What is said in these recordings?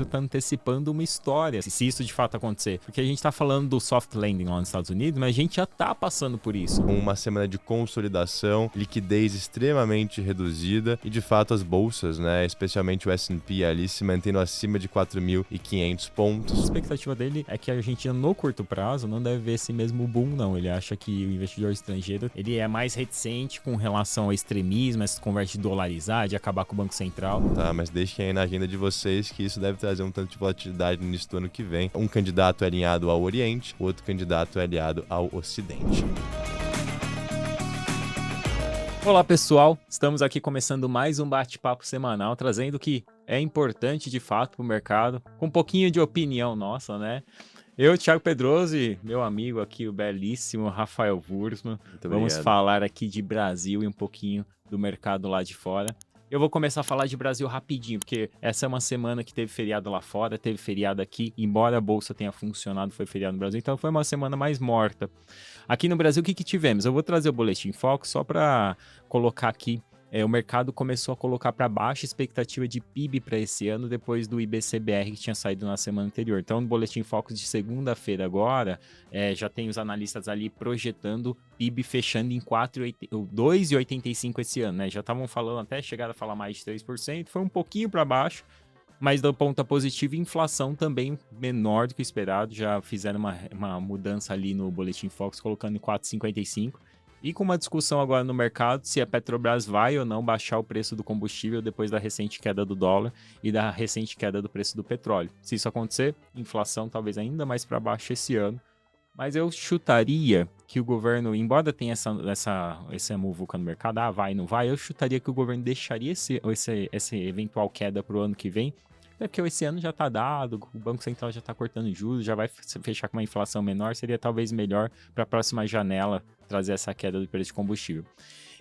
tá antecipando uma história, se isso de fato acontecer. Porque a gente tá falando do soft landing lá nos Estados Unidos, mas a gente já tá passando por isso. Com uma semana de consolidação, liquidez extremamente reduzida e de fato as bolsas, né, especialmente o S&P ali se mantendo acima de 4.500 pontos. A expectativa dele é que a Argentina no curto prazo não deve ver esse mesmo boom, não. Ele acha que o investidor estrangeiro ele é mais reticente com relação ao extremismo, essa conversa de dolarizar, de acabar com o Banco Central. Tá, mas deixem aí na agenda de vocês que isso deve trazer um tanto de volatilidade no início do ano que vem. Um candidato é alinhado ao Oriente, o outro candidato é alinhado ao Ocidente. Olá pessoal, estamos aqui começando mais um bate-papo semanal, trazendo o que é importante de fato para o mercado, com um pouquinho de opinião nossa, né? Eu, Thiago Pedroso e meu amigo aqui, o belíssimo Rafael Wurzman, vamos falar aqui de Brasil e um pouquinho do mercado lá de fora. Eu vou começar a falar de Brasil rapidinho, porque essa é uma semana que teve feriado lá fora, teve feriado aqui, embora a bolsa tenha funcionado, foi feriado no Brasil, então foi uma semana mais morta. Aqui no Brasil, o que tivemos? Eu vou trazer o Boletim Focus só para colocar aqui. O mercado começou a colocar para baixo a expectativa de PIB para esse ano depois do IBCBR que tinha saído na semana anterior. Então, no Boletim Focus de segunda-feira agora, já tem os analistas ali projetando PIB fechando em 2,85 esse ano, né? Já estavam falando até chegar a falar mais de 3%, foi um pouquinho para baixo, mas do ponto positivo, inflação também menor do que o esperado. Já fizeram uma mudança ali no Boletim Focus, colocando em 4,55%. E com uma discussão agora no mercado se a Petrobras vai ou não baixar o preço do combustível depois da recente queda do dólar e da recente queda do preço do petróleo. Se isso acontecer, inflação talvez ainda mais para baixo esse ano. Mas eu chutaria que o governo, embora tenha essa muvuca no mercado, vai, não vai, eu chutaria que o governo deixaria essa eventual queda para o ano que vem, porque esse ano já está dado, o Banco Central já está cortando juros, já vai fechar com uma inflação menor, seria talvez melhor para a próxima janela trazer essa queda do preço de combustível.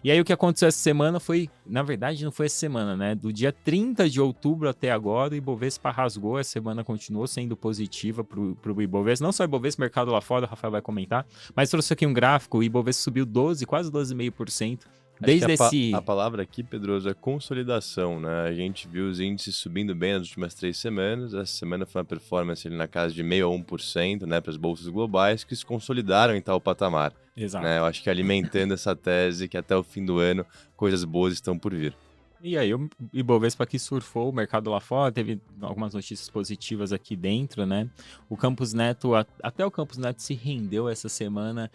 E aí o que aconteceu essa semana foi, na verdade não foi essa semana, né? Do dia 30 de outubro até agora, o Ibovespa rasgou, a semana continuou sendo positiva para o Ibovespa, não só o Ibovespa, mercado lá fora, o Rafael vai comentar, mas trouxe aqui um gráfico, o Ibovespa subiu quase 12,5%. A palavra aqui, Pedroso, é consolidação, né? A gente viu os índices subindo bem nas últimas 3 semanas. Essa semana foi uma performance ali na casa de 0,5% a 1%, né, para as bolsas globais, que se consolidaram em tal patamar. Exato. Né? Eu acho que alimentando essa tese que até o fim do ano coisas boas estão por vir. E aí o Ibovespa aqui surfou o mercado lá fora, teve algumas notícias positivas aqui dentro, né? O Campos Neto, até o Campos Neto se rendeu essa semana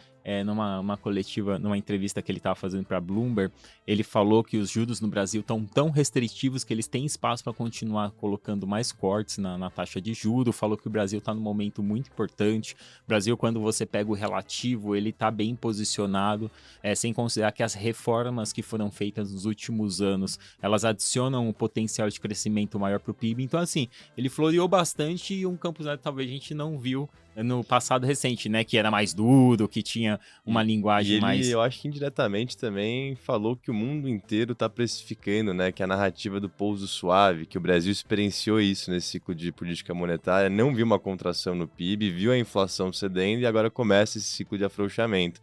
numa coletiva, numa entrevista que ele estava fazendo para a Bloomberg. Ele falou que os juros no Brasil estão tão restritivos que eles têm espaço para continuar colocando mais cortes na taxa de juros. Falou que o Brasil está num momento muito importante. O Brasil, quando você pega o relativo, ele está bem posicionado, sem considerar que as reformas que foram feitas nos últimos anos, elas adicionam um potencial de crescimento maior para o PIB. Então, assim, ele floreou bastante e um Campos Neto talvez a gente não viu no passado recente, né? Que era mais duro, que tinha uma linguagem mais... Eu acho que indiretamente também falou que o mundo inteiro está precificando, né? Que a narrativa do pouso suave, que o Brasil experienciou isso nesse ciclo de política monetária, não viu uma contração no PIB, viu a inflação cedendo e agora começa esse ciclo de afrouxamento.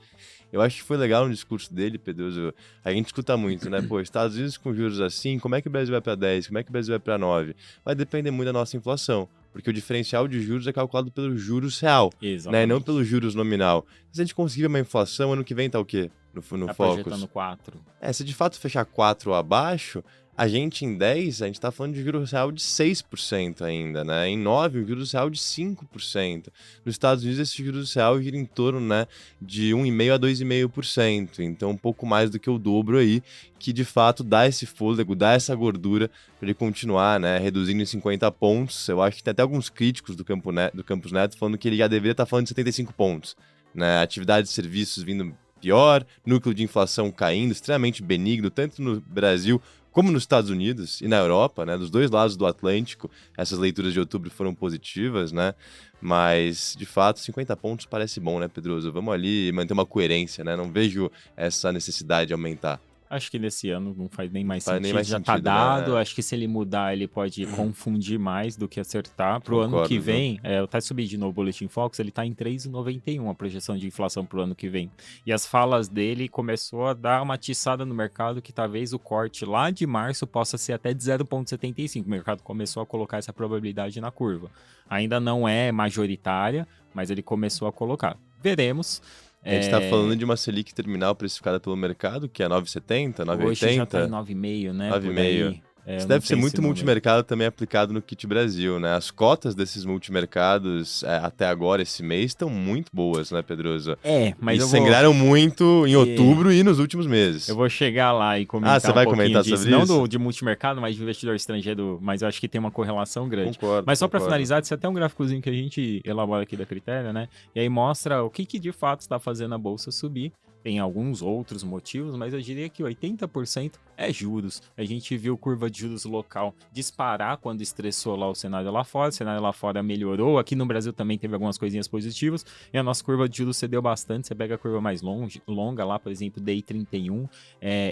Eu acho que foi legal no discurso dele, Pedroso. A gente escuta muito, né? Pô, Estados Unidos com juros assim, como é que o Brasil vai para 10? Como é que o Brasil vai para 9? Vai depender muito da nossa inflação, porque o diferencial de juros é calculado pelos juros real, né? Não pelos juros nominal. Se a gente conseguir uma inflação, ano que vem tá o quê? No Focus? Projetando 4. Se de fato fechar 4 abaixo, a gente em 10, a gente está falando de juros real de 6% ainda, né? Em 9, o juros real de 5%. Nos Estados Unidos, esse juros real gira em torno, né, de 1,5% a 2,5%. Então, um pouco mais do que o dobro aí, que de fato dá esse fôlego, dá essa gordura para ele continuar, né, reduzindo em 50 pontos. Eu acho que tem até alguns críticos do Campos Neto falando que ele já deveria estar falando de 75 pontos. Né? Atividade de serviços vindo pior, núcleo de inflação caindo, extremamente benigno, tanto no Brasil como nos Estados Unidos e na Europa, né, dos dois lados do Atlântico. Essas leituras de outubro foram positivas, né, mas de fato 50 pontos parece bom, né, Pedroso? Vamos ali manter uma coerência, né, não vejo essa necessidade de aumentar. Acho que nesse ano não faz nem mais Faz sentido, nem mais já sentido, tá né? dado. Acho que se ele mudar, ele pode confundir mais do que acertar. Pro ano Concordo, que viu? vem, eu até subi de novo o Boletim Fox, ele tá em 3,91 a projeção de inflação pro ano que vem. E as falas dele começou a dar uma atiçada no mercado que talvez o corte lá de março possa ser até de 0,75. O mercado começou a colocar essa probabilidade na curva. Ainda não é majoritária, mas ele começou a colocar. Veremos. A gente tá falando de uma Selic terminal precificada pelo mercado, que é 9,70, Hoje já tá em 9,80, 9,5, né? 9,5. Por aí. Isso Eu não deve ser tenho muito esse número. multimercado também aplicado no Kit Brasil, né? As cotas desses multimercados até agora, esse mês, estão muito boas, né, Pedroso? Mas E eu vou. sangraram muito em outubro e nos últimos meses. Eu vou chegar lá e comentar você vai pouquinho comentar disso. sobre Não isso? de multimercado, mas de investidor estrangeiro, mas eu acho que tem uma correlação grande. Concordo, Mas só para concordo. finalizar, isso é até um gráficozinho que a gente elabora aqui da Critéria, né? E aí mostra o que de fato está fazendo a bolsa subir. Tem alguns outros motivos, mas eu diria que 80% é juros. A gente viu curva de juros local disparar quando estressou lá o cenário lá fora. O cenário lá fora melhorou. Aqui no Brasil também teve algumas coisinhas positivas. E a nossa curva de juros cedeu bastante. Você pega a curva mais longa lá, por exemplo, DI 31.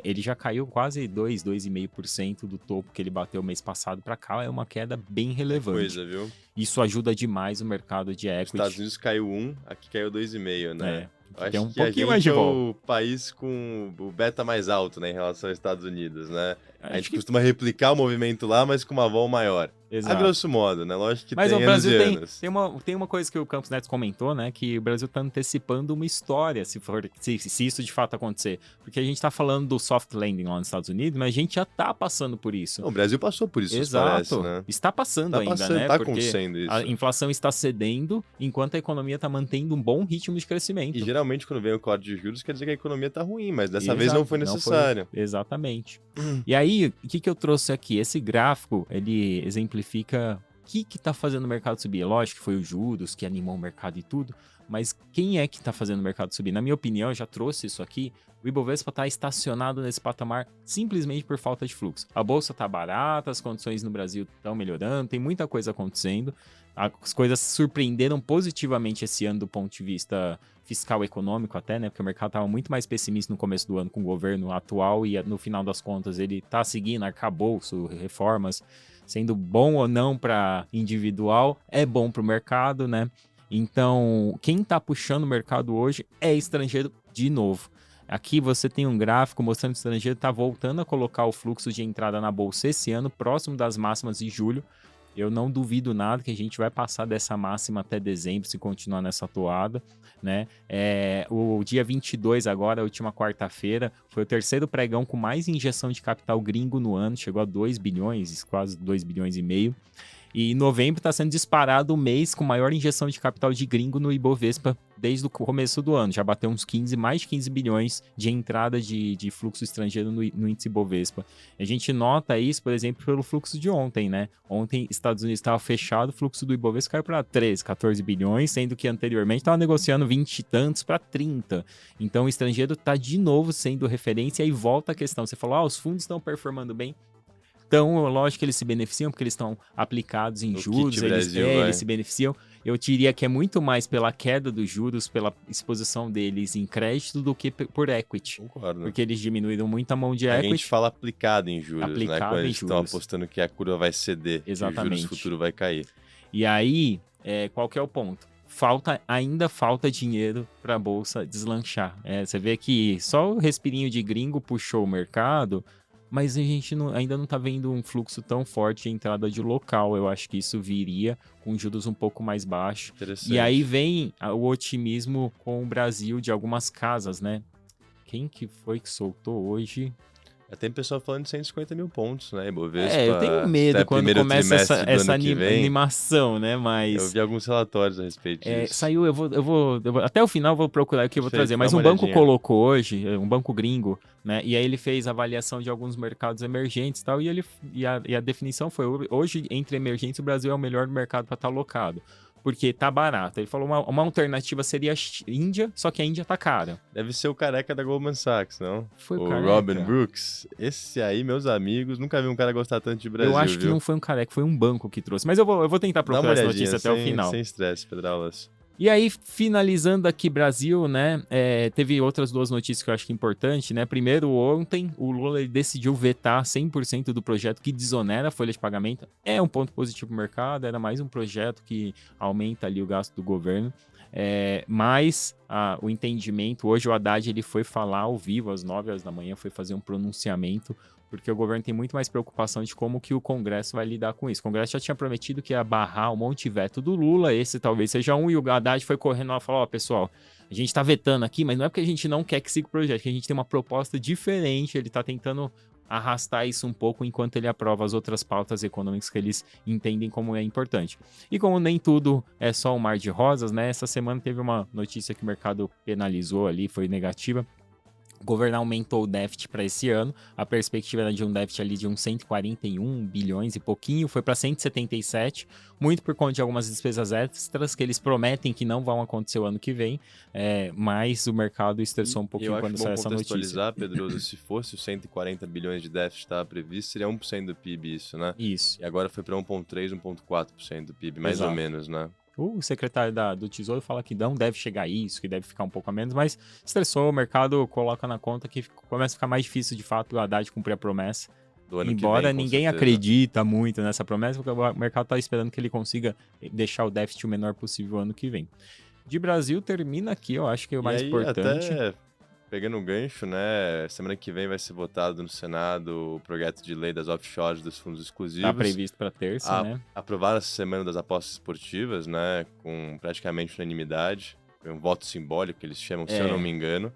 Ele já caiu quase 2,5% do topo que ele bateu mês passado para cá. É uma queda bem relevante. Coisa, viu? Isso ajuda demais o mercado de equity. Os Estados Unidos caiu 1, aqui caiu 2,5, né? Acho tem um que pouquinho a mais gente de é volta. o país com o beta mais alto, né, em relação aos Estados Unidos, né? A gente Acho que- costuma replicar o movimento lá, mas com uma vol maior. Exato. A grosso modo, né? Lógico que Mas tem o anos e Brasil anos. tem uma coisa que o Campos Neto comentou, né? Que o Brasil tá antecipando uma história, se isso de fato acontecer. Porque a gente tá falando do soft landing lá nos Estados Unidos, mas a gente já tá passando por isso. Não, o Brasil passou por isso, Exato. parece, né? Está passando Tá ainda, passando, né? tá Porque acontecendo isso. a inflação está cedendo, enquanto a economia está mantendo um bom ritmo de crescimento. E geralmente quando vem o corte de juros quer dizer que a economia tá ruim, mas dessa vez não foi necessário. Exatamente. E aí, o que eu trouxe aqui? Esse gráfico, ele exemplifica o que está fazendo o mercado subir. Lógico que foi o juros que animou o mercado e tudo, mas quem é que está fazendo o mercado subir? Na minha opinião, eu já trouxe isso aqui, o Ibovespa está estacionado nesse patamar simplesmente por falta de fluxo. A bolsa está barata, as condições no Brasil estão melhorando, tem muita coisa acontecendo. As coisas surpreenderam positivamente esse ano do ponto de vista fiscal e econômico até, né? Porque o mercado estava muito mais pessimista no começo do ano com o governo atual e no final das contas ele está seguindo arcabouço, reformas, sendo bom ou não para individual, é bom para o mercado, né? Então, quem está puxando o mercado hoje é estrangeiro de novo. Aqui você tem um gráfico mostrando que o estrangeiro está voltando a colocar o fluxo de entrada na bolsa esse ano, próximo das máximas de julho. Eu não duvido nada que a gente vai passar dessa máxima até dezembro se continuar nessa toada, né? O dia 22 agora, a última quarta-feira, foi o terceiro pregão com mais injeção de capital gringo no ano, chegou a 2 bilhões, quase 2 bilhões e meio. E em novembro está sendo disparado o mês com maior injeção de capital de gringo no Ibovespa desde o começo do ano. Já bateu uns mais de 15 bilhões de entrada de fluxo estrangeiro no índice Ibovespa. A gente nota isso, por exemplo, pelo fluxo de ontem, né? Ontem, Estados Unidos estava fechado, o fluxo do Ibovespa caiu para 13, 14 bilhões, sendo que anteriormente estava negociando 20 e tantos para 30. Então, o estrangeiro está de novo sendo referência e volta a questão. Você falou, os fundos estão performando bem. Então, lógico que eles se beneficiam, porque eles estão aplicados em juros, eles se beneficiam. Eu diria que é muito mais pela queda dos juros, pela exposição deles em crédito, do que por equity. Concordo. Porque eles diminuíram muito a mão de equity. A gente fala aplicado em juros, né? Quando eles estão apostando que a curva vai ceder, exatamente, que o juros futuro vai cair. E aí, qual que é o ponto? Ainda falta dinheiro para a bolsa deslanchar. Você vê que só o respirinho de gringo puxou o mercado, mas a gente ainda não está vendo um fluxo tão forte de entrada de local. Eu acho que isso viria com juros um pouco mais baixos. E aí vem o otimismo com o Brasil de algumas casas, né? Quem que foi que soltou hoje? Tem pessoal falando de 150 mil pontos, né, Ibovespa? Eu tenho medo quando começa essa animação, né? Mas eu vi alguns relatórios a respeito disso. Saiu, eu vou até o final eu vou procurar o que eu vou trazer. Mas um banco colocou hoje, um banco gringo, né? E aí ele fez avaliação de alguns mercados emergentes e tal. E a definição foi: hoje, entre emergentes, o Brasil é o melhor mercado para estar alocado. Porque tá barato. Ele falou uma alternativa seria a Índia, só que a Índia tá cara. Deve ser o careca da Goldman Sachs, não? Foi o Robin Brooks. Esse aí, meus amigos, nunca vi um cara gostar tanto de Brasil, eu acho que não foi um careca, foi um banco que trouxe. Mas eu vou tentar procurar essa notícia até o final. Sem estresse, Pedraulas. E aí, finalizando aqui Brasil, né, teve outras duas notícias que eu acho que é importante, né? Primeiro, ontem, o Lula ele decidiu vetar 100% do projeto que desonera a folha de pagamento. É um ponto positivo para o mercado, era mais um projeto que aumenta ali o gasto do governo. Mas o entendimento, hoje o Haddad ele foi falar ao vivo às 9 horas da manhã, foi fazer um pronunciamento, porque o governo tem muito mais preocupação de como que o Congresso vai lidar com isso. O Congresso já tinha prometido que ia barrar um monte de veto do Lula, esse talvez seja um, e o Haddad foi correndo lá e falou, pessoal, a gente tá vetando aqui, mas não é porque a gente não quer que siga o projeto, que a gente tem uma proposta diferente, ele tá tentando arrastar isso um pouco enquanto ele aprova as outras pautas econômicas que eles entendem como é importante. E como nem tudo é só um mar de rosas, né? Essa semana teve uma notícia que o mercado penalizou ali, foi negativa. O governo aumentou o déficit para esse ano, a perspectiva era de um déficit ali de uns 141 bilhões e pouquinho, foi para 177, muito por conta de algumas despesas extras que eles prometem que não vão acontecer o ano que vem, mas o mercado estressou um pouquinho quando saiu essa notícia. Contextualizar, Pedroso, se fosse os 140 bilhões de déficit que estava previsto, seria 1% do PIB isso, né? Isso. E agora foi para 1,3%, 1,4% do PIB, mais ou menos, né? O secretário do Tesouro fala que não deve chegar a isso, que deve ficar um pouco a menos, mas estressou, o mercado coloca na conta que começa a ficar mais difícil de fato o Haddad cumprir a promessa. Do ano Embora que vem, ninguém acredita muito nessa promessa, porque o mercado está esperando que ele consiga deixar o déficit o menor possível ano que vem. De Brasil, termina aqui, eu acho que é o mais importante. Até pegando o gancho, né? Semana que vem vai ser votado no Senado o projeto de lei das offshores dos fundos exclusivos. Está previsto para terça, né? Aprovaram essa semana das apostas esportivas, né? Com praticamente unanimidade. Foi um voto simbólico, que eles chamam, se eu não me engano.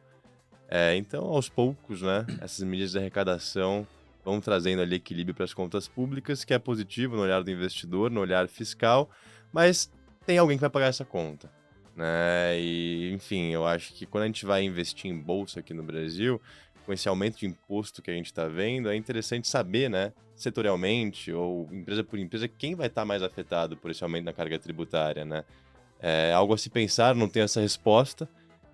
Então, aos poucos, né? Essas medidas de arrecadação vão trazendo ali equilíbrio para as contas públicas, que é positivo no olhar do investidor, no olhar fiscal, mas tem alguém que vai pagar essa conta. Né? E, enfim, eu acho que quando a gente vai investir em bolsa aqui no Brasil, com esse aumento de imposto que a gente está vendo, é interessante saber, né, setorialmente ou empresa por empresa, quem vai estar mais afetado por esse aumento na carga tributária, né? É algo a se pensar, não tenho essa resposta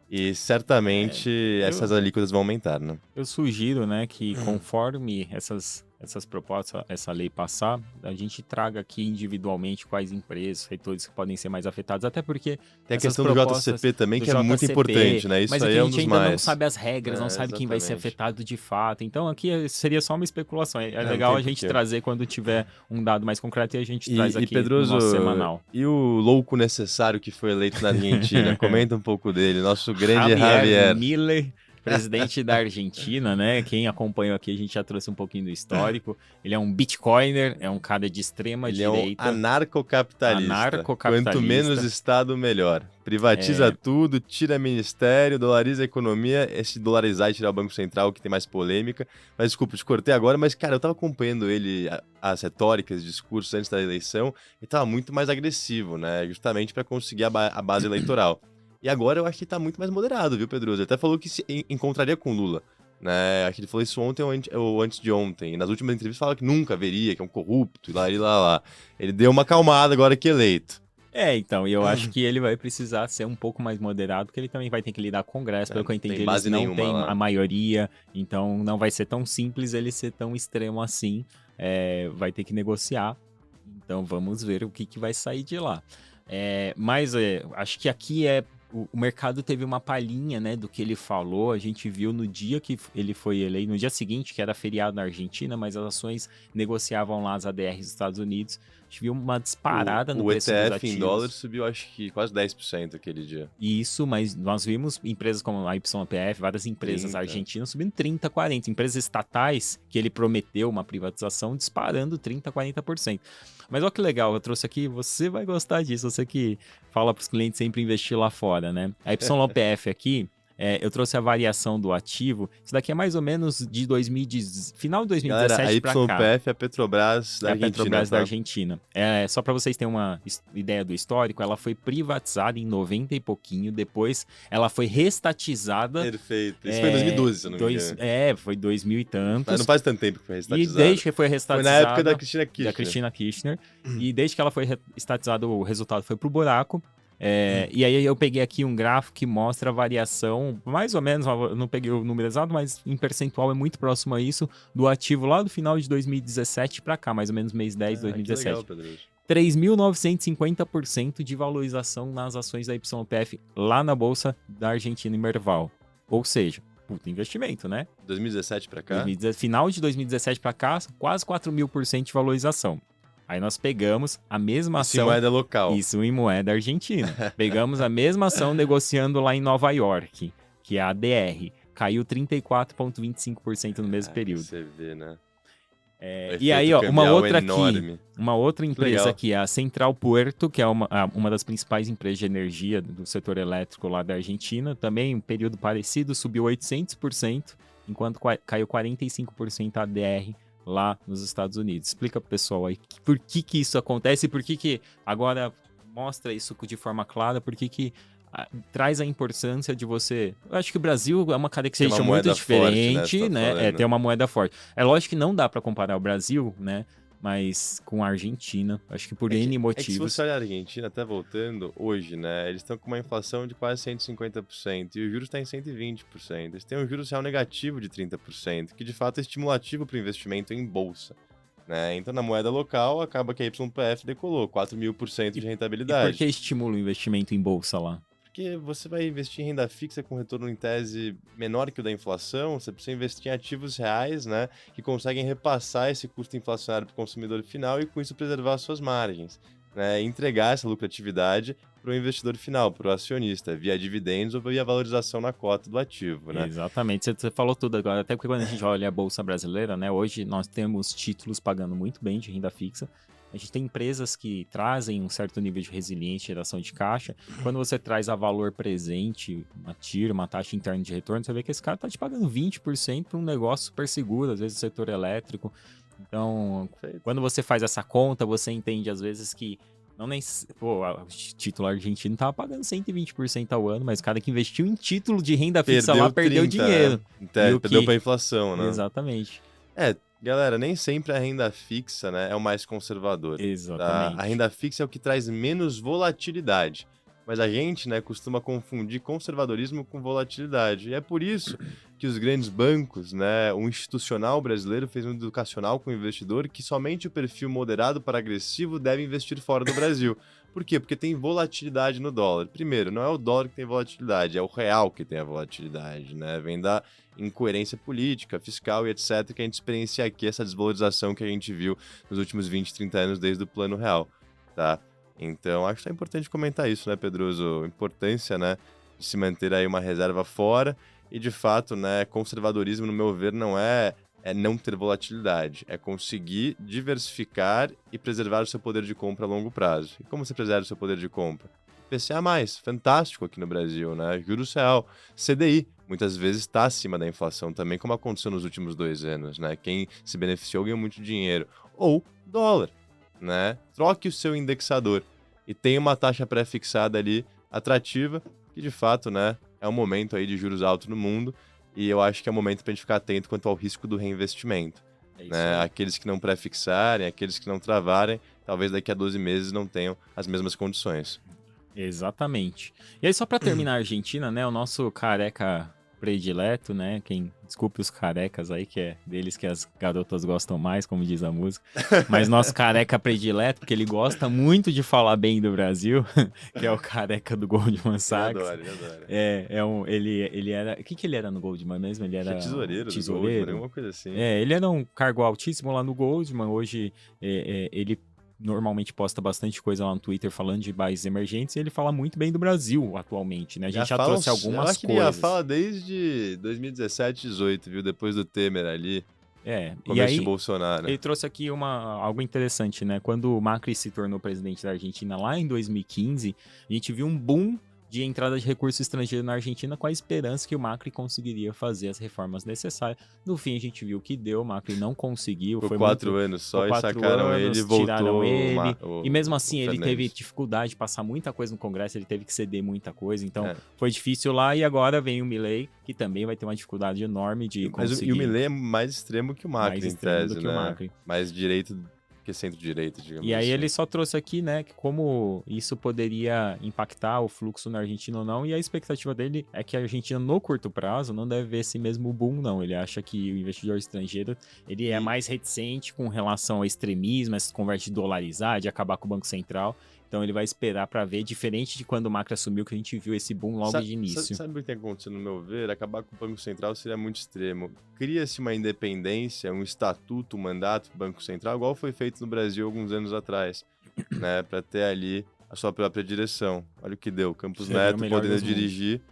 e certamente essas alíquotas vão aumentar, né? Eu sugiro, né, que conforme essas propostas, essa lei passar, a gente traga aqui individualmente quais empresas, setores que podem ser mais afetados, até porque tem a questão do JCP também, que é muito importante, né? Isso aí é um dos mais. Mas a gente ainda não sabe as regras, não sabe quem vai ser afetado de fato. Então aqui seria só uma especulação. É legal a gente trazer quando tiver um dado mais concreto e a gente traz aqui Pedroso, no nosso semanal. E o louco necessário que foi eleito na Argentina? Comenta um pouco dele, nosso grande Javier Milei. Presidente da Argentina, né? Quem acompanhou aqui, a gente já trouxe um pouquinho do histórico. Ele é um bitcoiner, é um cara de extrema direita. Ele é um anarcocapitalista. Quanto menos Estado, melhor. Privatiza tudo, tira ministério, dolariza a economia. Esse dolarizar e tirar o Banco Central, que tem mais polêmica. Mas desculpa, te cortei agora, mas, cara, eu tava acompanhando ele, as retóricas, discursos antes da eleição, e tava muito mais agressivo, né? Justamente para conseguir a base eleitoral. E agora eu acho que tá muito mais moderado, viu, Pedroso? Ele até falou que se encontraria com o Lula, né? Acho que ele falou isso ontem ou antes de ontem. E nas últimas entrevistas fala que nunca veria, que é um corrupto, e lá. Ele deu uma acalmada agora que eleito. Então, e eu acho que ele vai precisar ser um pouco mais moderado, porque ele também vai ter que lidar com o Congresso, pelo que eu entendi, eles não têm a maioria, então não vai ser tão simples ele ser tão extremo assim, vai ter que negociar, então vamos ver o que vai sair de lá. Mas acho que aqui o mercado teve uma palhinha, né, do que ele falou. A gente viu no dia que ele foi eleito, no dia seguinte, que era feriado na Argentina, mas as ações negociavam lá as ADRs dos Estados Unidos. A gente viu uma disparada no preço dos ativos. O ETF em dólar subiu, acho que quase 10% aquele dia. Isso, mas nós vimos empresas como a YPF, várias empresas argentinas subindo 30%, 40%. Empresas estatais, que ele prometeu uma privatização, disparando 30%, 40%. Mas olha que legal, eu trouxe aqui, você vai gostar disso, você que fala para os clientes sempre investir lá fora, né? A YPF aqui, eu trouxe a variação do ativo. Isso daqui é mais ou menos de final de 2017 para cá. A YPF é a Petrobras da Argentina. A Petrobras da Argentina. Só para vocês terem uma ideia do histórico, ela foi privatizada em 90 e pouquinho. Depois ela foi restatizada. Perfeito. Isso foi em 2012, se eu não me engano. Foi 2000 e tantos. Mas não faz tanto tempo que foi restatizada. E desde que foi restatizada... Foi na época da Cristina Kirchner. E desde que ela foi restatizada, o resultado foi pro buraco. E aí eu peguei aqui um gráfico que mostra a variação, mais ou menos, eu não peguei o número exato, mas em percentual é muito próximo a isso, do ativo lá do final de 2017 para cá, mais ou menos mês 10 de 2017. Que legal, Pedro. 3.950% de valorização nas ações da YPF lá na Bolsa da Argentina em Merval. Ou seja, puta investimento, né? 2017 para cá? Final de 2017 para cá, quase 4.000% de valorização. Aí nós pegamos a mesma ação... Isso em moeda local. Isso em moeda argentina. Pegamos a mesma ação negociando lá em Nova York, que é a ADR. Caiu 34,25% no mesmo período. Você vê, né? E aí, ó, uma outra enorme. aqui, uma outra empresa Legal. aqui, a Central Puerto, que é uma das principais empresas de energia do setor elétrico lá da Argentina, também um período parecido, subiu 800%, enquanto caiu 45% a ADR lá nos Estados Unidos. Explica pro pessoal aí por que isso acontece e por que agora mostra isso de forma clara, por que traz a importância de você... Eu acho que o Brasil é uma característica muito diferente, forte, né? Ter uma moeda forte. É lógico que não dá para comparar o Brasil, né? Mas com a Argentina, acho que por N motivos... É que se você olhar a Argentina, até voltando, hoje, né? Eles estão com uma inflação de quase 150% e o juros está em 120%. Eles têm um juros real negativo de 30%, que de fato é estimulativo para o investimento em bolsa. Né? Então, na moeda local, acaba que a YPF decolou 4.000% de rentabilidade. E por que estimula o investimento em bolsa lá? Porque você vai investir em renda fixa com retorno em tese menor que o da inflação, você precisa investir em ativos reais, né, que conseguem repassar esse custo inflacionário para o consumidor final e com isso preservar as suas margens, né, e entregar essa lucratividade para o investidor final, para o acionista, via dividendos ou via valorização na cota do ativo, né? Exatamente, você falou tudo agora, até porque quando a gente olha a Bolsa Brasileira, né, hoje nós temos títulos pagando muito bem de renda fixa. A gente tem empresas que trazem um certo nível de resiliência e geração de caixa. Quando você traz a valor presente, uma TIR, uma taxa interna de retorno, você vê que esse cara está te pagando 20% para um negócio super seguro, às vezes o setor elétrico. Então, quando você faz essa conta, você entende às vezes que o título argentino estava pagando 120% ao ano, mas o cara que investiu em título de renda fixa lá perdeu dinheiro. Perdeu para a inflação, né? Exatamente. Galera, nem sempre a renda fixa, né, é o mais conservador. Exatamente. Tá? A renda fixa é o que traz menos volatilidade. Mas a gente, né, costuma confundir conservadorismo com volatilidade. E é por isso que os grandes bancos, né, o institucional brasileiro fez um educacional com o investidor que somente o perfil moderado para agressivo deve investir fora do Brasil. Por quê? Porque tem volatilidade no dólar. Primeiro, não é o dólar que tem volatilidade, é o real que tem a volatilidade, né? Vem da incoerência política, fiscal e etc. que a gente experiencia aqui, essa desvalorização que a gente viu nos últimos 20, 30 anos desde o Plano Real, tá? Então, acho que é importante comentar isso, né, Pedroso? A importância, né, de se manter aí uma reserva fora e, de fato, né, conservadorismo, no meu ver, não é não ter volatilidade, é conseguir diversificar e preservar o seu poder de compra a longo prazo. E como você preserva o seu poder de compra? IPCA+, fantástico aqui no Brasil, né? Juros real, CDI, muitas vezes está acima da inflação também, como aconteceu nos últimos 2 anos, né? Quem se beneficiou ganhou muito dinheiro. Ou dólar, né? Troque o seu indexador e tenha uma taxa pré-fixada ali atrativa, que de fato, né, é um momento aí de juros altos no mundo. E eu acho que é o momento para a gente ficar atento quanto ao risco do reinvestimento. Né? Aqueles que não pré-fixarem, aqueles que não travarem, talvez daqui a 12 meses não tenham as mesmas condições. Exatamente. E aí, só para terminar a Argentina, né? O nosso careca predileto, né? Desculpe os carecas aí, que é deles que as garotas gostam mais, como diz a música. Mas nosso careca predileto, porque ele gosta muito de falar bem do Brasil, que é o careca do Goldman Sachs. Ele adora. Ele era... O que ele era no Goldman mesmo? Ele era tesoureiro. Tesoureiro, alguma coisa assim. Ele era um cargo altíssimo lá no Goldman. Hoje, ele normalmente posta bastante coisa lá no Twitter falando de países emergentes e ele fala muito bem do Brasil atualmente, né? A gente já trouxe algumas eu acho que coisas. Ele já fala desde 2017, 2018, viu? Depois do Temer ali. E aí, de Bolsonaro. Ele trouxe aqui algo interessante, né? Quando o Macri se tornou presidente da Argentina lá em 2015, a gente viu um boom de entrada de recursos estrangeiros na Argentina com a esperança que o Macri conseguiria fazer as reformas necessárias. No fim, a gente viu que deu, o Macri não conseguiu. Foi 4 anos só e sacaram ele e voltou. E mesmo assim, ele teve dificuldade de passar muita coisa no Congresso, ele teve que ceder muita coisa, então foi difícil lá. E agora vem o Milei, que também vai ter uma dificuldade enorme de conseguir. E o Milei é mais extremo que o Macri, em tese, né? Mais direito que é centro-direita, digamos E aí assim. ele só trouxe aqui, né, que como isso poderia impactar o fluxo na Argentina ou não, e a expectativa dele é que a Argentina, no curto prazo, não deve ver esse mesmo boom, não. Ele acha que o investidor estrangeiro, ele é mais reticente com relação ao extremismo, essa conversa de dolarizar, de acabar com o Banco Central. Então ele vai esperar para ver, diferente de quando o Macri assumiu, que a gente viu esse boom logo de início. Sabe o que tem acontecido, no meu ver? Acabar com o Banco Central seria muito extremo. Cria-se uma independência, um estatuto, um mandato do Banco Central, igual foi feito no Brasil alguns anos atrás, né? Para ter ali a sua própria direção. Olha o que deu. Campos Seria o Neto melhor podendo dos mundos. dirigir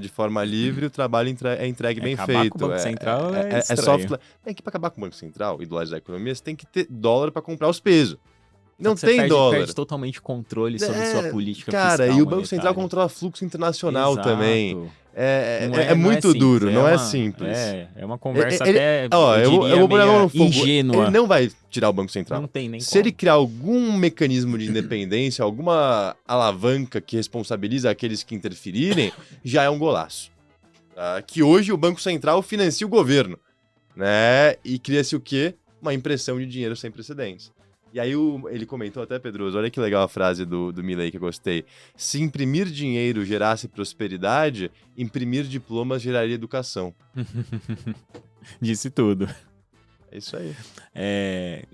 de forma livre, o trabalho é entregue bem Acabar feito. com o Banco Central é só estranho. É que para acabar com o Banco Central e dólares da economia, você tem que ter dólar para comprar os pesos. Só Não que você tem dólar. perde totalmente controle sobre sua política Cara, fiscal e o Banco Central monetária. controla fluxo internacional Exato. também. Não É muito simples, duro, não é simples. É uma conversa Ele- até, eu diria, vou pôr a mão meio no fogo. ingênua. Ele não vai tirar o Banco Central. Não tem nem Se como. ele criar algum mecanismo de independência, alguma alavanca que responsabiliza aqueles que interferirem, já é um golaço. Tá? Que hoje o Banco Central financia o governo, né? E cria-se o quê? Uma impressão de dinheiro sem precedentes. E aí ele comentou até, Pedroso, olha que legal a frase do Milei que eu gostei. Se imprimir dinheiro gerasse prosperidade, imprimir diplomas geraria educação. Disse tudo. É isso aí.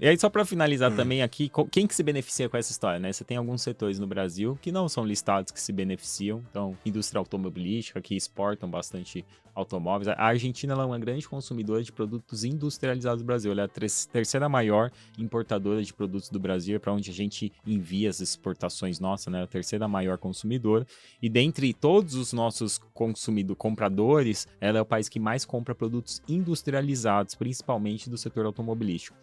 E aí, só para finalizar também aqui, quem que se beneficia com essa história, né? Você tem alguns setores no Brasil que não são listados que se beneficiam. Então, indústria automobilística, que exportam bastante automóveis. A Argentina ela é uma grande consumidora de produtos industrializados do Brasil. Ela é a terceira maior importadora de produtos do Brasil, é para onde a gente envia as exportações nossas, né? A terceira maior consumidora. E dentre todos os nossos compradores, ela é o país que mais compra produtos industrializados, principalmente do setor automobilístico.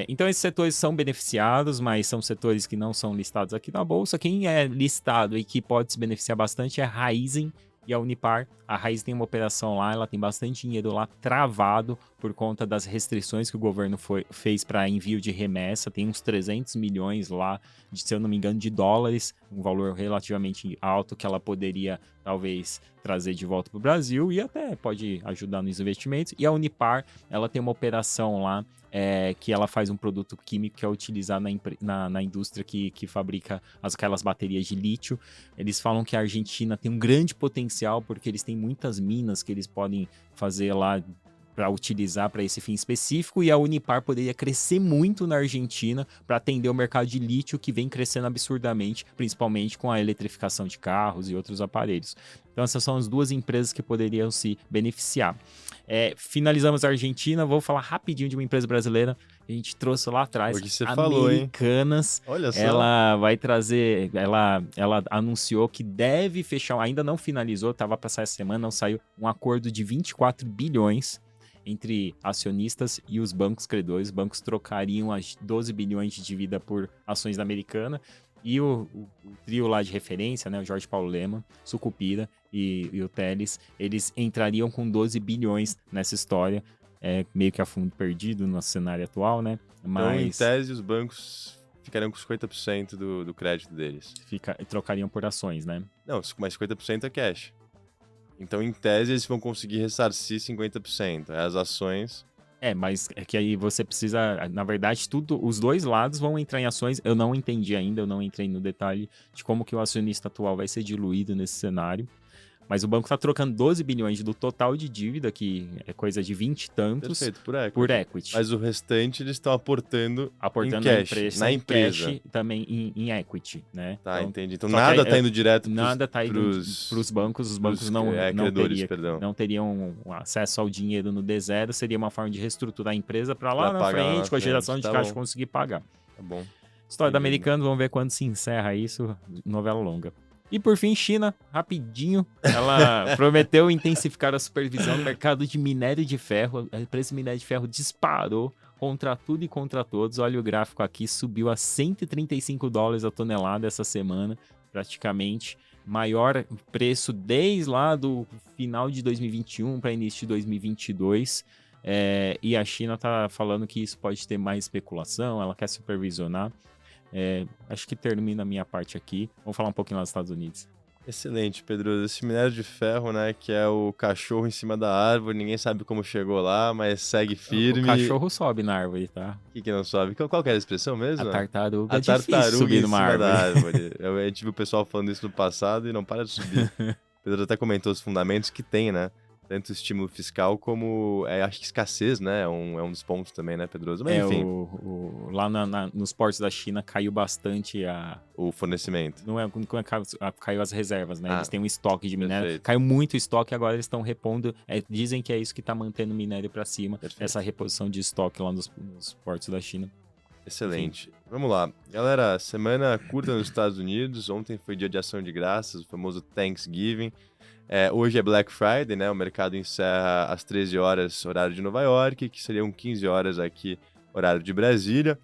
Então esses setores são beneficiados, mas são setores que não são listados aqui na Bolsa. Quem é listado e que pode se beneficiar bastante é a Raízen e a Unipar. A Raízen tem uma operação lá, ela tem bastante dinheiro lá travado por conta das restrições que o governo fez para envio de remessa. Tem uns 300 milhões lá, se eu não me engano, de dólares, um valor relativamente alto que ela poderia talvez trazer de volta para o Brasil e até pode ajudar nos investimentos. E a Unipar, ela tem uma operação lá que ela faz um produto químico que é utilizado na indústria que fabrica aquelas baterias de lítio. Eles falam que a Argentina tem um grande potencial porque eles têm muitas minas que eles podem fazer lá para utilizar para esse fim específico, e a Unipar poderia crescer muito na Argentina para atender o mercado de lítio que vem crescendo absurdamente, principalmente com a eletrificação de carros e outros aparelhos. Então essas são as duas empresas que poderiam se beneficiar. Finalizamos a Argentina, vou falar rapidinho de uma empresa brasileira que a gente trouxe lá atrás, Porque você falou, hein? Americanas. Olha só. Ela vai trazer, ela anunciou que deve fechar, ainda não finalizou, estava para sair essa semana, não saiu, um acordo de 24 bilhões entre acionistas e os bancos credores. Os bancos trocariam as 12 bilhões de dívida por ações da Americana. E o trio lá de referência, né, o Jorge Paulo Lemann, Sucupira e o Teles, eles entrariam com 12 bilhões nessa história, meio que a fundo perdido no cenário atual, né? Mas então, em tese, os bancos ficariam com 50% do crédito deles. Trocariam por ações, né? Não, mas 50% é cash. Então, em tese, eles vão conseguir ressarcir 50%. As ações... Mas é que aí você precisa, na verdade, os dois lados vão entrar em ações. Eu não entendi ainda, eu não entrei no detalhe de como que o acionista atual vai ser diluído nesse cenário. Mas o banco está trocando 12 bilhões do total de dívida, que é coisa de 20 e tantos, Perfeito, por equity. Mas o restante eles estão aportando em cash, na empresa. Cash, também em equity, né? Tá, então, entendi. Então nada está indo direto nada tá indo para os bancos. Os bancos não teriam acesso ao dinheiro no D0. Seria uma forma de reestruturar a empresa para lá na frente, com a geração de caixa conseguir pagar. Tá bom. História da Americana, vamos ver quando se encerra isso. Novela longa. E por fim, China, rapidinho, ela prometeu intensificar a supervisão no mercado de minério de ferro. O preço de minério de ferro disparou contra tudo e contra todos. Olha o gráfico aqui, subiu a $135 a tonelada essa semana, praticamente. Maior preço desde lá do final de 2021 para início de 2022. E a China está falando que isso pode ter mais especulação, ela quer supervisionar. Acho que termina a minha parte aqui. Vamos falar um pouquinho lá dos Estados Unidos. Excelente, Pedro. Esse minério de ferro, né, que é o cachorro em cima da árvore, ninguém sabe como chegou lá, mas segue O firme. cachorro sobe na árvore, tá? O que que não sobe? Qual que é a expressão A mesmo? tartaruga A é difícil tartaruga subir em numa cima da árvore. árvore. Eu tive o pessoal falando isso no passado e não para de subir. Pedro até comentou os fundamentos que tem, né? Tanto estímulo fiscal como, acho que escassez, né? É um dos pontos também, né, Pedroso? Mas enfim, Lá nos portos da China caiu bastante o fornecimento. não é, como é que caiu as reservas, né? Eles Ah, têm um estoque de minério. perfeito, Caiu muito o estoque, agora eles estão repondo. Dizem que é isso que está mantendo o minério para cima, perfeito. essa reposição de estoque lá nos portos da China. Excelente. Vamos lá. Galera, semana curta nos Estados Unidos. Ontem foi dia de ação de graças, o famoso Thanksgiving. Hoje é Black Friday, né? O mercado encerra às 13 horas, horário de Nova York, que seriam 15 horas aqui, horário de Brasília.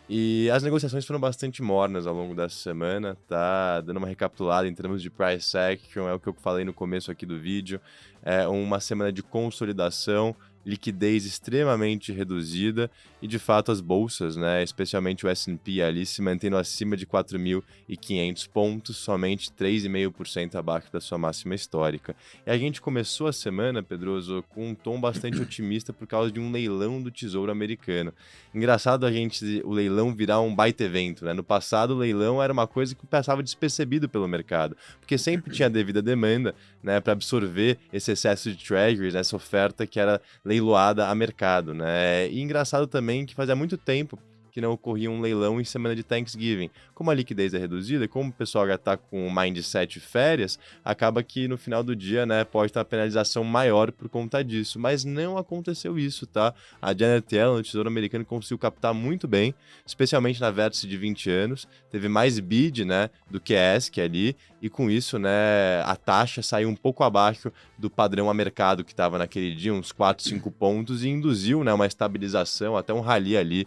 E as negociações foram bastante mornas ao longo dessa semana, tá? Dando uma recapitulada em termos de price action, é o que eu falei no começo aqui do vídeo. É uma semana de consolidação, liquidez extremamente reduzida e, de fato, as bolsas, né, especialmente o S&P ali, se mantendo acima de 4.500 pontos, somente 3,5% abaixo da sua máxima histórica. E a gente começou a semana, Pedroso, com um tom bastante otimista por causa de um leilão do Tesouro Americano. Engraçado o leilão virar um baita evento, né? No passado, o leilão era uma coisa que passava despercebido pelo mercado, porque sempre tinha a devida demanda, né, para absorver esse excesso de treasuries, essa oferta que era leiloada a mercado, né? E engraçado também que fazia muito tempo que não ocorria um leilão em semana de Thanksgiving. Como a liquidez é reduzida e como o pessoal já está com o mindset de férias, acaba que no final do dia, né, pode ter uma penalização maior por conta disso. Mas não aconteceu isso, tá? A Janet Yellen, o Tesouro Americano, conseguiu captar muito bem, especialmente na vértice de 20 anos. Teve mais bid, né, do que ask ali, e com isso, né, a taxa saiu um pouco abaixo do padrão a mercado que estava naquele dia, uns 4, 5 pontos, e induziu, né, uma estabilização, até um rally ali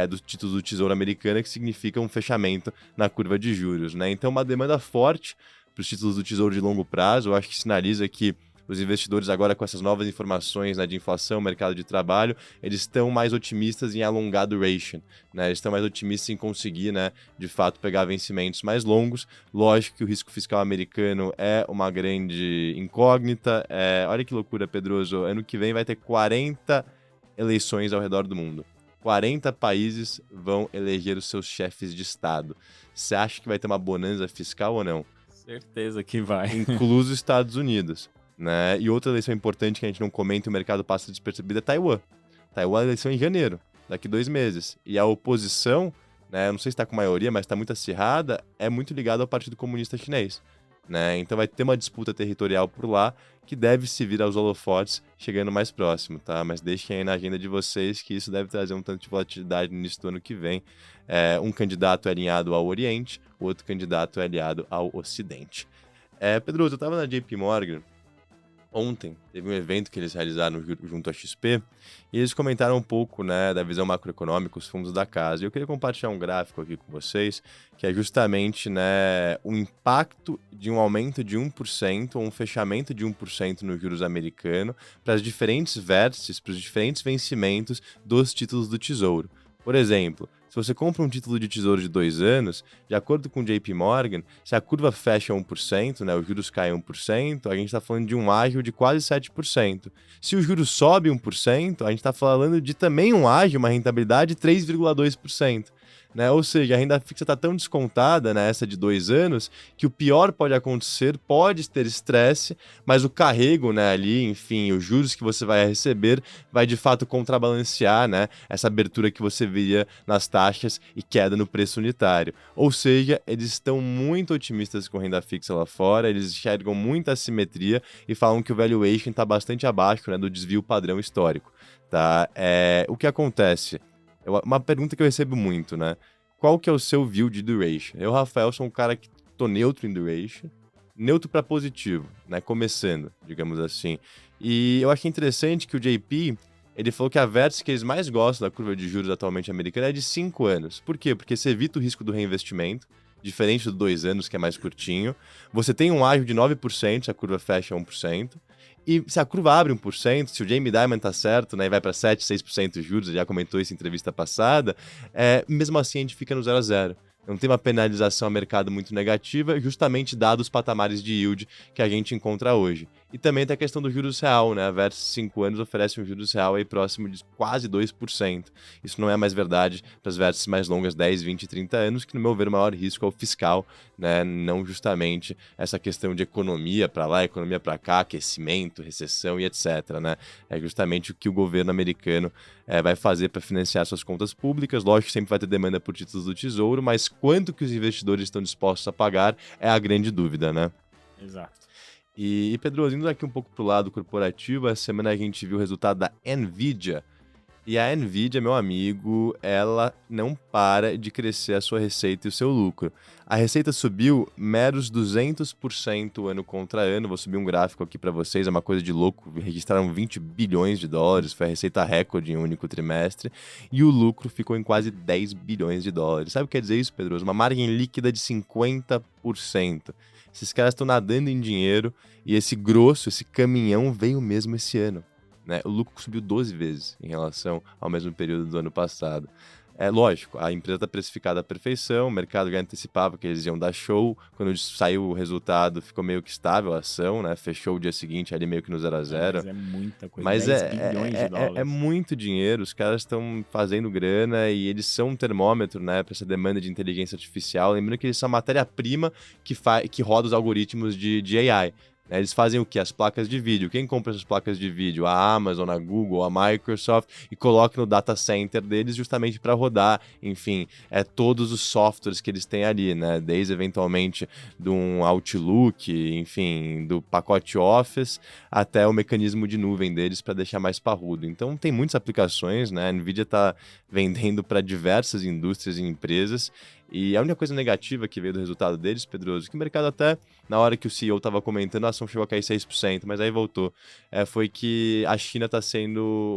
dos títulos do Tesouro Americano, que significa um fechamento na curva de juros, né? Então, uma demanda forte para os títulos do Tesouro de longo prazo, eu acho que sinaliza que os investidores agora com essas novas informações, né, de inflação, mercado de trabalho, eles estão mais otimistas em alongar duration, né? Eles estão mais otimistas em conseguir, né, de fato, pegar vencimentos mais longos. Lógico que o risco fiscal americano é uma grande incógnita. Olha que loucura, Pedroso. Ano que vem vai ter 40 eleições ao redor do mundo. 40 países vão eleger os seus chefes de Estado. Você acha que vai ter uma bonança fiscal ou não? Certeza que vai. Incluso os Estados Unidos, né? E outra eleição importante que a gente não comenta e o mercado passa despercebida é Taiwan. Taiwan é eleição em janeiro, daqui 2 meses. E a oposição, né, eu não sei se está com maioria, mas está muito acirrada, é muito ligada ao Partido Comunista Chinês. Né? Então vai ter uma disputa territorial por lá que deve se vir aos holofotes chegando mais próximo, tá? Mas deixem aí na agenda de vocês que isso deve trazer um tanto de volatilidade no início do ano que vem. Um candidato é alinhado ao Oriente, o outro candidato é alinhado ao Ocidente. Pedro, eu estava na JP Morgan ontem, teve um evento que eles realizaram junto à XP, e eles comentaram um pouco, né, da visão macroeconômica, os fundos da casa. E eu queria compartilhar um gráfico aqui com vocês, que é justamente, né, o impacto de um aumento de 1% ou um fechamento de 1% nos juros americanos para as diferentes vértices, para os diferentes vencimentos dos títulos do Tesouro. Por exemplo, se você compra um título de tesouro de 2 anos, de acordo com o JP Morgan, se a curva fecha 1%, né, os juros caem 1%, a gente está falando de um ágio de quase 7%. Se o juros sobe 1%, a gente está falando de também um ágio, uma rentabilidade de 3,2%. Né? Ou seja, a renda fixa está tão descontada, né, essa de 2 anos, que o pior pode acontecer, pode ter estresse, mas o carrego, né, ali, enfim, os juros que você vai receber vai de fato contrabalancear, né, essa abertura que você veria nas taxas e queda no preço unitário. Ou seja, eles estão muito otimistas com renda fixa lá fora, eles enxergam muita assimetria e falam que o valuation está bastante abaixo, né, do desvio padrão histórico. Tá? O que acontece? Uma pergunta que eu recebo muito, né? Qual que é o seu view de duration? Eu, Rafael, sou um cara que tô neutro em duration, neutro para positivo, né? Começando, digamos assim. E eu achei interessante que o JP, ele falou que a vértice que eles mais gostam da curva de juros atualmente americana é de 5 anos. Por quê? Porque você evita o risco do reinvestimento, diferente do 2 anos, que é mais curtinho. Você tem um ágio de 9%, se a curva fecha 1%. E se a curva abre 1%, se o Jamie Dimon tá certo, né, e vai para 7, 6% de juros, ele já comentou isso em entrevista passada, mesmo assim a gente fica no 0 a 0. não tem uma penalização a mercado muito negativa, justamente dados os patamares de yield que a gente encontra hoje. E também tem a questão do juros real, né? A Versus 5 anos oferece um juros real aí próximo de quase 2%. Isso não é mais verdade para as Versus mais longas, 10, 20, 30 anos, que no meu ver o maior risco é o fiscal, né? Não justamente essa questão de economia para lá, economia para cá, aquecimento, recessão e etc, né? É justamente o que o governo americano vai fazer para financiar suas contas públicas. Lógico que sempre vai ter demanda por títulos do Tesouro, mas quanto que os investidores estão dispostos a pagar é a grande dúvida, né? Exato. E Pedro, indo aqui um pouco pro lado corporativo, essa semana a gente viu o resultado da NVIDIA. E a NVIDIA, meu amigo, ela não para de crescer a sua receita e o seu lucro. A receita subiu meros 200% ano contra ano. Vou subir um gráfico aqui para vocês, é uma coisa de louco. Registraram 20 bilhões de dólares, foi a receita recorde em um único trimestre. E o lucro ficou em quase 10 bilhões de dólares. Sabe o que quer dizer isso, Pedro? Uma margem líquida de 50%. Esses caras estão nadando em dinheiro e esse grosso, esse caminhão veio mesmo esse ano. Né? O lucro subiu 12 vezes em relação ao mesmo período do ano passado. É lógico, a empresa está precificada à perfeição, o mercado já antecipava que eles iam dar show, quando saiu o resultado ficou meio que estável a ação, né? Fechou o dia seguinte ali meio que no 0 a 0. Mas é muita coisa, Mas 10 bilhões de é dólares. muito dinheiro, os caras estão fazendo grana e eles são um termômetro, né, para essa demanda de inteligência artificial. Lembrando que eles são a matéria-prima que roda os algoritmos de AI. Eles fazem o quê? As placas de vídeo. Quem compra essas placas de vídeo? A Amazon, a Google, a Microsoft, e coloca no data center deles justamente para rodar, enfim, todos os softwares que eles têm ali, né? Desde eventualmente de um Outlook, enfim, do pacote Office, até o mecanismo de nuvem deles para deixar mais parrudo. Então tem muitas aplicações, né? A Nvidia está vendendo para diversas indústrias e empresas. E a única coisa negativa que veio do resultado deles, Pedroso, que o mercado até, na hora que o CEO estava comentando, a ação chegou a cair 6%, mas aí voltou. Foi que a China está sendo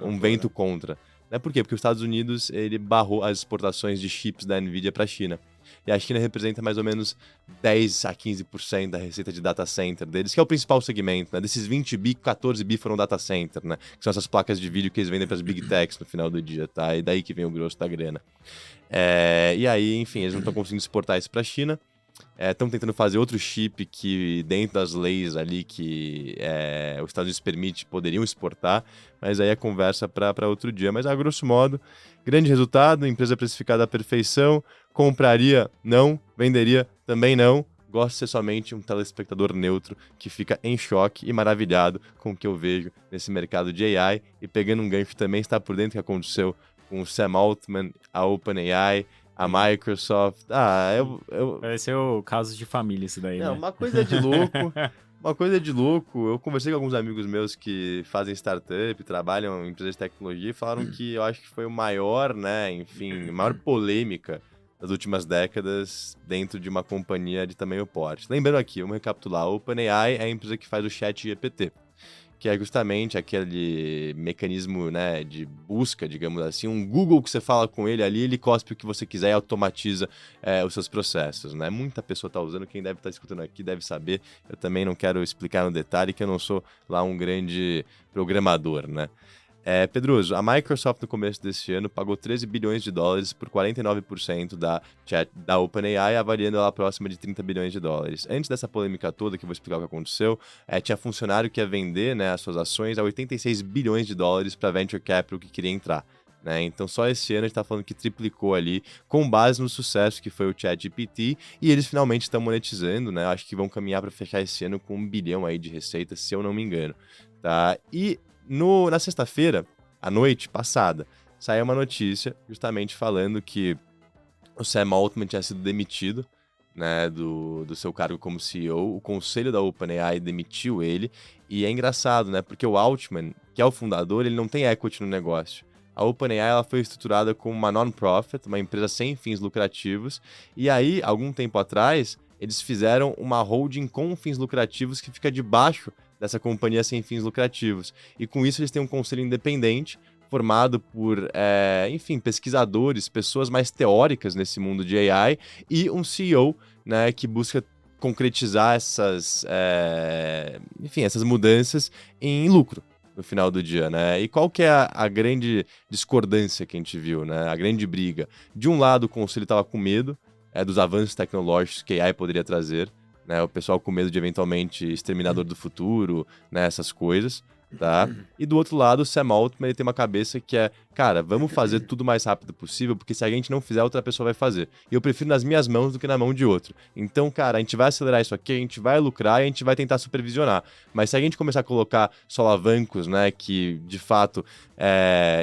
um vento contra. Né? Por quê? Porque os Estados Unidos ele barrou as exportações de chips da Nvidia para a China. E a China representa mais ou menos 10 a 15% da receita de data center deles, que é o principal segmento, né? Desses 20 bi, 14 bi foram data center, né? Que são essas placas de vídeo que eles vendem para as big techs no final do dia, tá? E daí que vem o grosso da grana. E aí, enfim, eles não estão conseguindo exportar isso para a China. Estão tentando fazer outro chip que, dentro das leis ali que os Estados Unidos permite, poderiam exportar, mas aí é conversa para outro dia. Mas, a grosso modo, grande resultado, empresa precificada à perfeição, compraria? Não. Venderia? Também não. Gosto de ser somente um telespectador neutro que fica em choque e maravilhado com o que eu vejo nesse mercado de AI. E pegando um gancho também, está por dentro do que aconteceu com o Sam Altman, a OpenAI, a Microsoft. Vai ser o caso de família isso daí, Não, né? uma coisa de louco. Uma coisa de louco. Eu conversei com alguns amigos meus que fazem startup, trabalham em empresas de tecnologia e falaram que eu acho que foi o maior, né, enfim, a maior polêmica das últimas décadas dentro de uma companhia de tamanho porte. Lembrando aqui, vamos recapitular, a OpenAI é a empresa que faz o ChatGPT, que é justamente aquele mecanismo, né, de busca, digamos assim, um Google que você fala com ele ali, ele cospe o que você quiser e automatiza os seus processos, né? Muita pessoa está usando, quem deve estar escutando aqui deve saber, eu também não quero explicar no detalhe que eu não sou lá um grande programador, né? Pedroso, a Microsoft no começo desse ano pagou 13 bilhões de dólares por 49% da OpenAI, avaliando ela próxima de 30 bilhões de dólares. Antes dessa polêmica toda, que eu vou explicar o que aconteceu, tinha funcionário que ia vender, né, as suas ações a 86 bilhões de dólares para Venture Capital que queria entrar. Né? Então só esse ano a gente está falando que triplicou ali, com base no sucesso que foi o ChatGPT, e eles finalmente estão monetizando, né? Acho que vão caminhar para fechar esse ano com 1 bilhão aí de receita, se eu não me engano. Tá? E na sexta-feira, à noite passada, saiu uma notícia justamente falando que o Sam Altman tinha sido demitido, né, do seu cargo como CEO. O conselho da OpenAI demitiu ele. E é engraçado, né, porque o Altman, que é o fundador, ele não tem equity no negócio. A OpenAI ela foi estruturada como uma non-profit, uma empresa sem fins lucrativos. E aí, algum tempo atrás, eles fizeram uma holding com fins lucrativos que fica debaixo dessa companhia sem fins lucrativos. E com isso eles têm um conselho independente, formado por, enfim, pesquisadores, pessoas mais teóricas nesse mundo de AI, e um CEO, né, que busca concretizar essas mudanças em lucro. no final do dia, né? E qual que é a grande discordância que a gente viu, né? A grande briga. De um lado, o conselho estava com medo dos avanços tecnológicos que a AI poderia trazer, né? O pessoal com medo de, eventualmente, Exterminador do Futuro, né? Essas coisas, tá? E do outro lado, o Sam Altman, ele tem uma cabeça que é, cara, vamos fazer tudo o mais rápido possível, porque se a gente não fizer, outra pessoa vai fazer. E eu prefiro nas minhas mãos do que na mão de outro. Então, cara, a gente vai acelerar isso aqui, a gente vai lucrar e a gente vai tentar supervisionar. Mas se a gente começar a colocar solavancos, né, que de fato,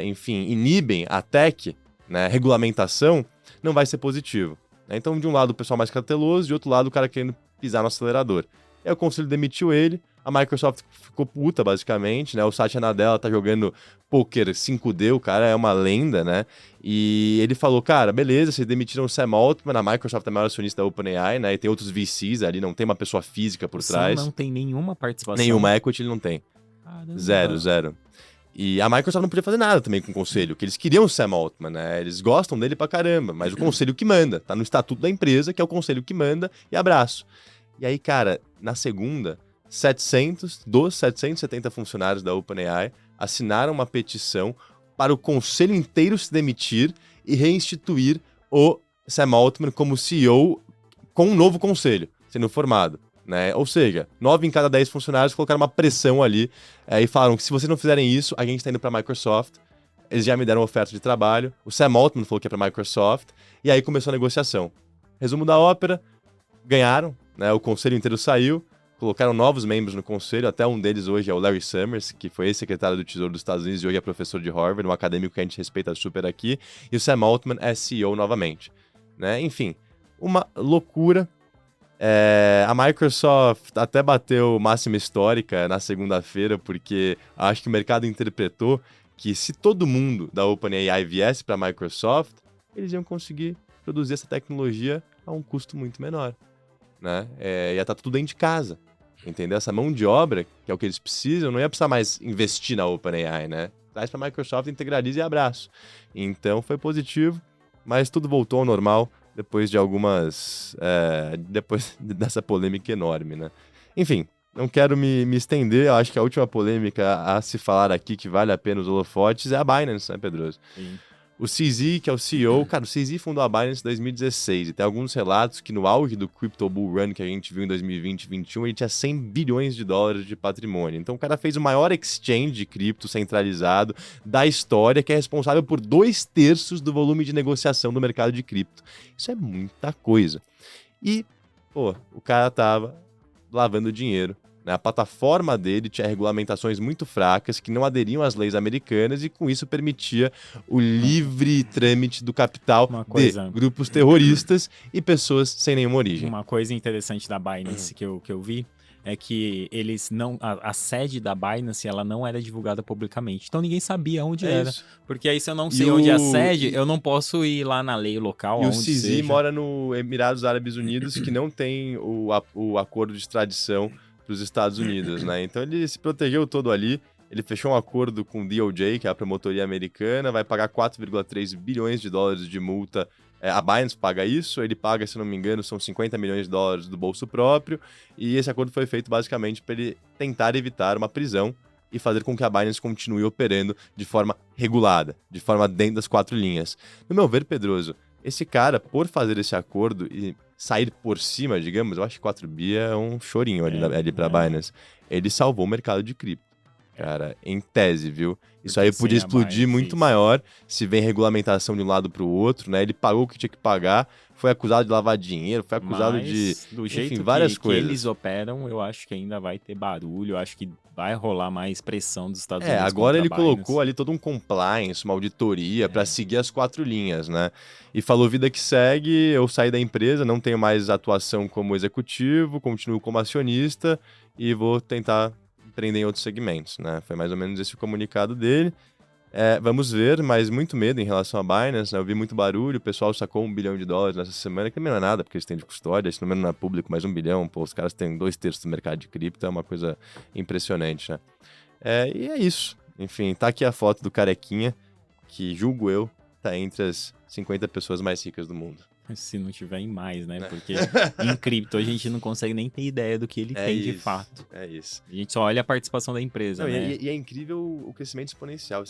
enfim, inibem a tech, né, regulamentação, não vai ser positivo. Então, de um lado, o pessoal mais cauteloso, de outro lado, o cara querendo pisar no acelerador. Aí o conselho demitiu ele, a Microsoft ficou puta, basicamente, né? O Satya Nadella tá jogando poker 5D, o cara é uma lenda, né? E ele falou, cara, beleza, vocês demitiram o Sam Altman, a Microsoft é a maior acionista da OpenAI, né? E tem outros VCs ali, não tem uma pessoa física por trás. Não tem nenhuma participação. Nenhuma equity ele não tem. Caramba. Zero. E a Microsoft não podia fazer nada também com o conselho, que eles queriam o Sam Altman, né? Eles gostam dele pra caramba, mas o conselho que manda, tá no estatuto da empresa, que é o conselho que manda, e abraço. E aí, cara, na segunda, 700 dos 770 funcionários da OpenAI assinaram uma petição para o conselho inteiro se demitir e reinstituir o Sam Altman como CEO com um novo conselho sendo formado. Né? Ou seja, 9 em cada 10 funcionários colocaram uma pressão ali e falaram que se vocês não fizerem isso, a gente está indo para a Microsoft. Eles já me deram oferta de trabalho. O Sam Altman falou que é para a Microsoft. E aí começou a negociação. Resumo da ópera, ganharam, né? O conselho inteiro saiu, colocaram novos membros no conselho, até um deles hoje é o Larry Summers, que foi ex-secretário do Tesouro dos Estados Unidos e hoje é professor de Harvard, um acadêmico que a gente respeita super aqui. E o Sam Altman é CEO novamente. Né? Enfim, uma loucura. A Microsoft até bateu máxima histórica na segunda-feira, porque acho que o mercado interpretou que se todo mundo da OpenAI viesse para a Microsoft, eles iam conseguir produzir essa tecnologia a um custo muito menor. Né? Ia estar tudo dentro de casa. Entendeu? Essa mão de obra, que é o que eles precisam, não ia precisar mais investir na OpenAI, né? Traz para a Microsoft, integraliza e abraço. Então foi positivo, mas tudo voltou ao normal depois de depois dessa polêmica enorme, né? Enfim, não quero me estender, eu acho que a última polêmica a se falar aqui que vale a pena os holofotes é a Binance, né, Pedroso? Sim. O CZ, que é o CEO, cara, o CZ fundou a Binance em 2016 e tem alguns relatos que no auge do Crypto Bull Run que a gente viu em 2020 e 2021, ele tinha 100 bilhões de dólares de patrimônio. Então o cara fez o maior exchange de cripto centralizado da história, que é responsável por 2/3 do volume de negociação do mercado de cripto. Isso é muita coisa. E, o cara tava lavando dinheiro. A plataforma dele tinha regulamentações muito fracas que não aderiam às leis americanas e com isso permitia o livre trâmite do capital de grupos terroristas e pessoas sem nenhuma origem. Uma coisa interessante da Binance que eu vi é que eles não... A sede da Binance, ela não era divulgada publicamente. Então ninguém sabia onde era. Isso. Porque aí se eu não sei onde é a sede, eu não posso ir lá na lei local, e onde o CZ mora no Emirados Árabes Unidos, que não tem o acordo de extradição para os Estados Unidos, né? Então ele se protegeu todo ali, ele fechou um acordo com o DOJ, que é a promotoria americana, vai pagar 4,3 bilhões de dólares de multa. A Binance paga isso, ele paga, se não me engano, são 50 milhões de dólares do bolso próprio, e esse acordo foi feito basicamente para ele tentar evitar uma prisão e fazer com que a Binance continue operando de forma regulada, de forma dentro das 4 linhas. No meu ver, Pedroso, esse cara, por fazer esse acordo e sair por cima, digamos, eu acho que 4 bi é um chorinho ali pra Binance. Ele salvou o mercado de cripto. Cara, em tese, viu? Isso aí podia explodir muito maior se vem regulamentação de um lado pro outro, né? Ele pagou o que tinha que pagar, foi acusado de lavar dinheiro, foi acusado do jeito enfim, várias coisas. Que eles operam, eu acho que ainda vai ter barulho, eu acho que vai rolar mais pressão dos Estados Unidos. Agora ele colocou ali todo um compliance, uma auditoria para seguir as 4 linhas, né? E falou vida que segue, eu saí da empresa, não tenho mais atuação como executivo, continuo como acionista e vou tentar empreender em outros segmentos, né? Foi mais ou menos esse o comunicado dele. Vamos ver, mas muito medo em relação à Binance, né? Eu vi muito barulho, o pessoal sacou $1 bilhão nessa semana, que também não é nada, porque eles têm de custódia, esse número não é público, mas $1 bilhão, os caras têm 2/3 do mercado de cripto, é uma coisa impressionante, né? E é isso. Enfim, tá aqui a foto do carequinha, que julgo eu, tá entre as 50 pessoas mais ricas do mundo. Se não tiver em mais, né? Porque em cripto a gente não consegue nem ter ideia do que ele tem de fato. É isso. A gente só olha a participação da empresa, Não, né? e é incrível o crescimento exponencial.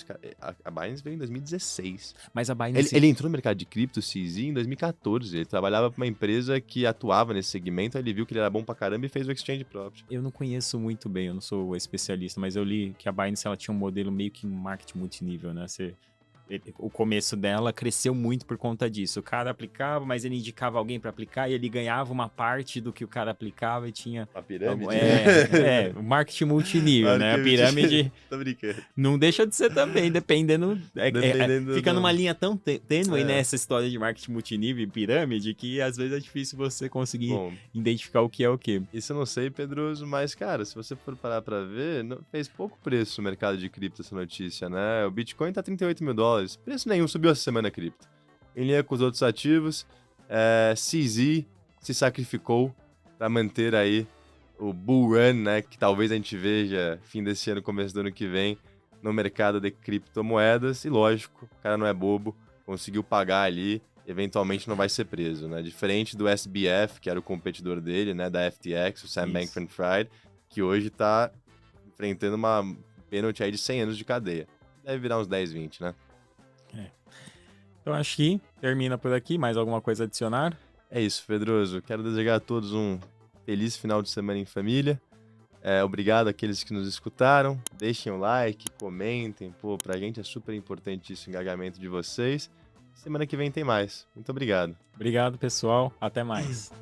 A Binance veio em 2016. Mas a Binance... Ele entrou no mercado de cripto, CZ, em 2014. Ele trabalhava para uma empresa que atuava nesse segmento, aí ele viu que ele era bom pra caramba e fez o exchange próprio. Eu não conheço muito bem, eu não sou especialista, mas eu li que a Binance ela tinha um modelo meio que um marketing multinível, né? O começo dela cresceu muito por conta disso. O cara aplicava, mas ele indicava alguém para aplicar e ele ganhava uma parte do que o cara aplicava e tinha... A pirâmide? O marketing multinível, né? A pirâmide... Tô brincando. Não deixa de ser também, dependendo... Fica numa linha tão tênue nessa história de marketing multinível e pirâmide que às vezes é difícil você conseguir identificar o que é o que. Isso eu não sei, Pedroso, mas, cara, se você for parar pra ver, fez pouco preço no mercado de cripto essa notícia, né? O Bitcoin tá $38 mil. Preço nenhum, subiu essa semana a cripto. Em linha com os outros ativos, CZ se sacrificou para manter aí o bull run, né, que talvez a gente veja fim desse ano, começo do ano que vem, no mercado de criptomoedas. E lógico, o cara não é bobo, conseguiu pagar ali, eventualmente não vai ser preso, né? Diferente do SBF, que era o competidor dele, né, da FTX, o Sam Bankman-Fried, que hoje tá enfrentando uma pênalti aí de 100 anos de cadeia. Deve virar uns 10, 20, né? Então acho que termina por aqui. Mais alguma coisa a adicionar? É isso, Pedroso. Quero desejar a todos um feliz final de semana em família. Obrigado àqueles que nos escutaram. Deixem o like, comentem. Pô, pra gente é super importante isso, o engajamento de vocês. Semana que vem tem mais. Muito obrigado. Obrigado, pessoal. Até mais.